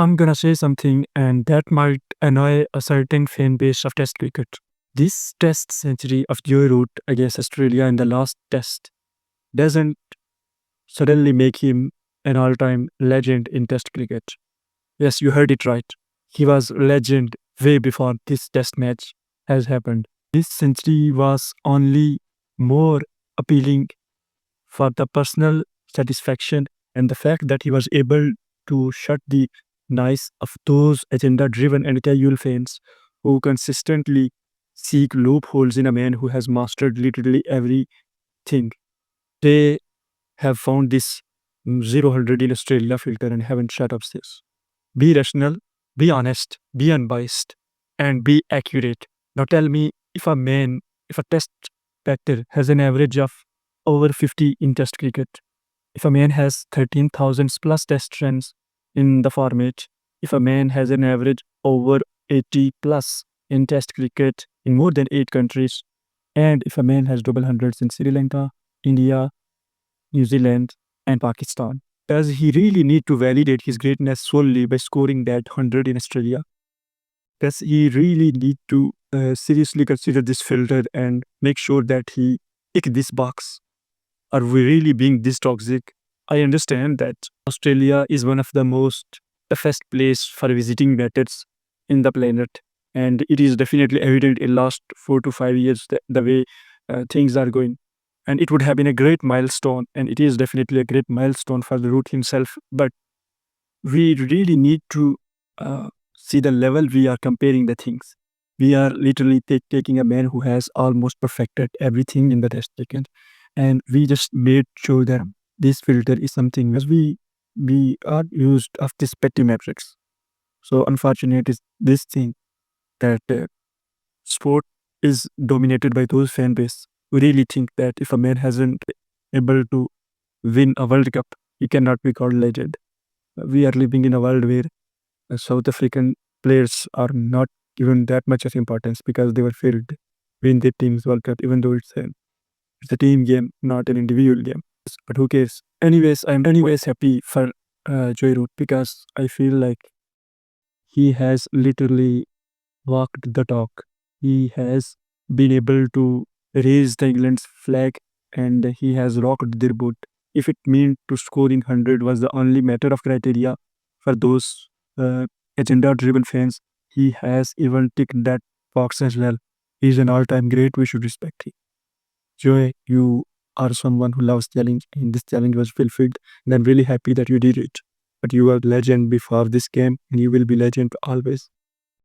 I'm gonna say something, and that might annoy a certain fan base of Test cricket. This Test century of Joe Root against Australia in the last Test doesn't suddenly make him an all-time legend in Test cricket. Yes, you heard it right. He was legend way before this Test match has happened. This century was only more appealing for the personal satisfaction and the fact that he was able to shut the noise of those agenda driven and casual fans who consistently seek loopholes in a man who has mastered literally everything. They have found this 0 100 in Australia filter and haven't shut up this. Be rational, be honest, be unbiased, and be accurate. Now tell me if a test batter has an average of over 50 in test cricket, if a man has 13,000 plus test runs in the format, if a man has an average over 80 plus in test cricket in more than 8 countries, and if a man has double hundreds in Sri Lanka, India, New Zealand, and Pakistan, does he really need to validate his greatness solely by scoring that 100 in Australia? Does he really need to seriously consider this filter and make sure that he tick this box? Are we really being this toxic? I understand that Australia is one of the most toughest place for visiting batters in the planet, and it is definitely evident in last 4 to 5 years the way things are going. And it would have been a great milestone, and it is definitely a great milestone for the Root himself. But we really need to see the level we are comparing the things. We are literally taking a man who has almost perfected everything in the test cricket, and we just made sure that this filter is something as we are used of this petty metrics. So unfortunate is this thing that sport is dominated by those fan base who really think that if a man hasn't able to win a World Cup, he cannot be called legend. We are living in a world where South African players are not given that much of importance because they were failed to win their team's World Cup, even though it's a team game, not an individual game. But who cares? Anyways, I'm anyways happy for Joy Root because I feel like he has literally walked the talk. He has been able to raise the England's flag and he has rocked their boat. If it meant to scoring 100 was the only matter of criteria for those agenda-driven fans, he has even ticked that box as well. He's an all-time great. We should respect him. Joy, you are someone who loves challenge, and this challenge was fulfilled. And I'm really happy that you did it. But you were legend before this game, and you will be legend always.